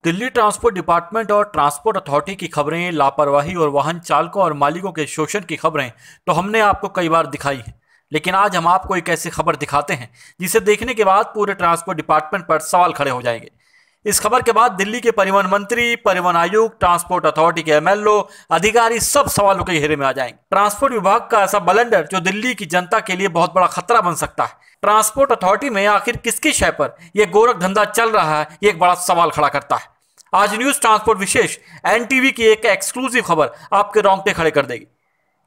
Delhi transport department और transport authority की खबरें, लापरवाही और वाहन चालकों और मालिकों के शोषण की खबरें तो हमने आपको कई बार दिखाई हैं। लेकिन आज हम आपको एक ऐसी खबर दिखाते हैं जिसे देखने के बाद पूरे ट्रांसपोर्ट डिपार्टमेंट पर सवाल खड़े हो जाएंगे। इस खबर के बाद दिल्ली के परिवहन मंत्री, परिवहन आयुक्त, ट्रांसपोर्ट अथॉरिटी के एमएलओ, अधिकारी सब सवालों के घेरे में आ जाएंगे। ट्रांसपोर्ट विभाग का ऐसा ब्लंडर जो दिल्ली की जनता के लिए बहुत बड़ा खतरा बन सकता है। ट्रांसपोर्ट अथॉरिटी में आखिर किसकी शय पर यह गोरख धंधा चल रहा है, ये एक बड़ा सवाल खड़ा करता है। आज न्यूज ट्रांसपोर्ट विशेष एनटीवी की एक एक्सक्लूसिव खबर आपके रोंगटे खड़े कर देगी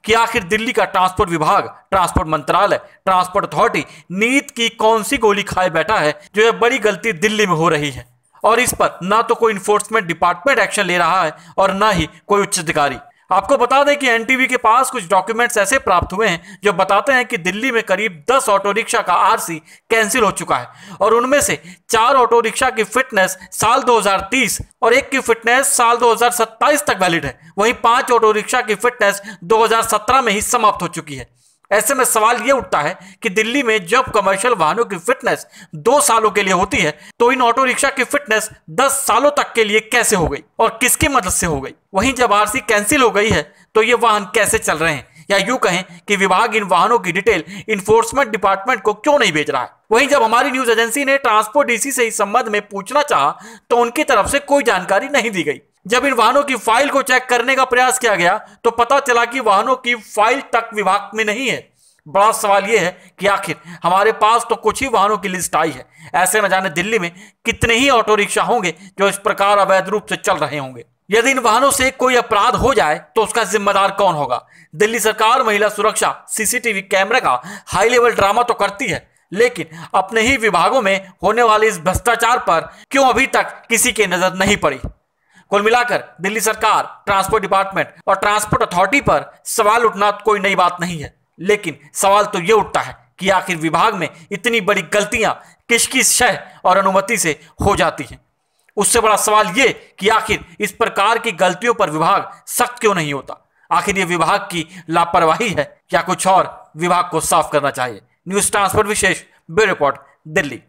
कि आखिर दिल्ली का ट्रांसपोर्ट विभाग, ट्रांसपोर्ट मंत्रालय, ट्रांसपोर्ट अथॉरिटी नीति की कौन सी गोली खाए बैठा है जो यह बड़ी गलती दिल्ली में हो रही है। और इस पर ना तो कोई इन्फोर्समेंट डिपार्टमेंट एक्शन ले रहा है और ना ही कोई उच्च अधिकारी। आपको बता दें कि एनटीवी के पास कुछ डॉक्यूमेंट्स ऐसे प्राप्त हुए हैं जो बताते हैं कि दिल्ली में करीब 10 ऑटो रिक्शा का आरसी कैंसिल हो चुका है और उनमें से 4 ऑटो रिक्शा की फिटनेस साल 2030 और एक की फिटनेस साल 2027 तक वैलिड है। वहीं 5 ऑटो रिक्शा की फिटनेस 2017 में ही समाप्त हो चुकी है। ऐसे में सवाल यह उठता है कि दिल्ली में जब कमर्शियल वाहनों की फिटनेस 2 सालों के लिए होती है तो इन ऑटो रिक्शा की फिटनेस 10 सालों तक के लिए कैसे हो गई और किसकी मदद से हो गई। वहीं जब आरसी कैंसिल हो गई है तो ये वाहन कैसे चल रहे हैं, या यूं कहें कि विभाग इन वाहनों की डिटेल इन्फोर्समेंट डिपार्टमेंट को क्यों नहीं भेज रहा है। वहीं जब हमारी न्यूज एजेंसी ने ट्रांसपोर्ट डीसी से इस संबंध में पूछना चाहा तो उनकी तरफ से कोई जानकारी नहीं दी गई। जब इन वाहनों की फाइल को चेक करने का प्रयास किया गया तो पता चला कि वाहनों की फाइल तक विभाग में नहीं है। बड़ा सवाल यह है कि आखिर हमारे पास तो कुछ ही वाहनों की लिस्ट आई है, ऐसे में जाने दिल्ली में कितने ही ऑटो रिक्शा होंगे जो इस प्रकार अवैध रूप से चल रहे होंगे। यदि इन वाहनों से कोई अपराध हो जाए तो उसका जिम्मेदार कौन होगा। दिल्ली सरकार महिला सुरक्षा, सीसीटीवी कैमरे का हाई लेवल ड्रामा तो करती है, लेकिन अपने ही विभागों में होने वाले इस भ्रष्टाचार पर क्यों अभी तक किसी की नजर नहीं पड़ी। कुल मिलाकर दिल्ली सरकार, ट्रांसपोर्ट डिपार्टमेंट और ट्रांसपोर्ट अथॉरिटी पर सवाल उठना कोई नई बात नहीं है, लेकिन सवाल तो यह उठता है कि आखिर विभाग में इतनी बड़ी गलतियां किसकी शय और अनुमति से हो जाती हैं। उससे बड़ा सवाल यह कि आखिर इस प्रकार की गलतियों पर विभाग सख्त क्यों नहीं होता। आखिर यह विभाग की लापरवाही है या कुछ और विभाग को साफ करना चाहिए। न्यूज ट्रांसपोर्ट विशेष ब्यूरो रिपोर्ट, दिल्ली।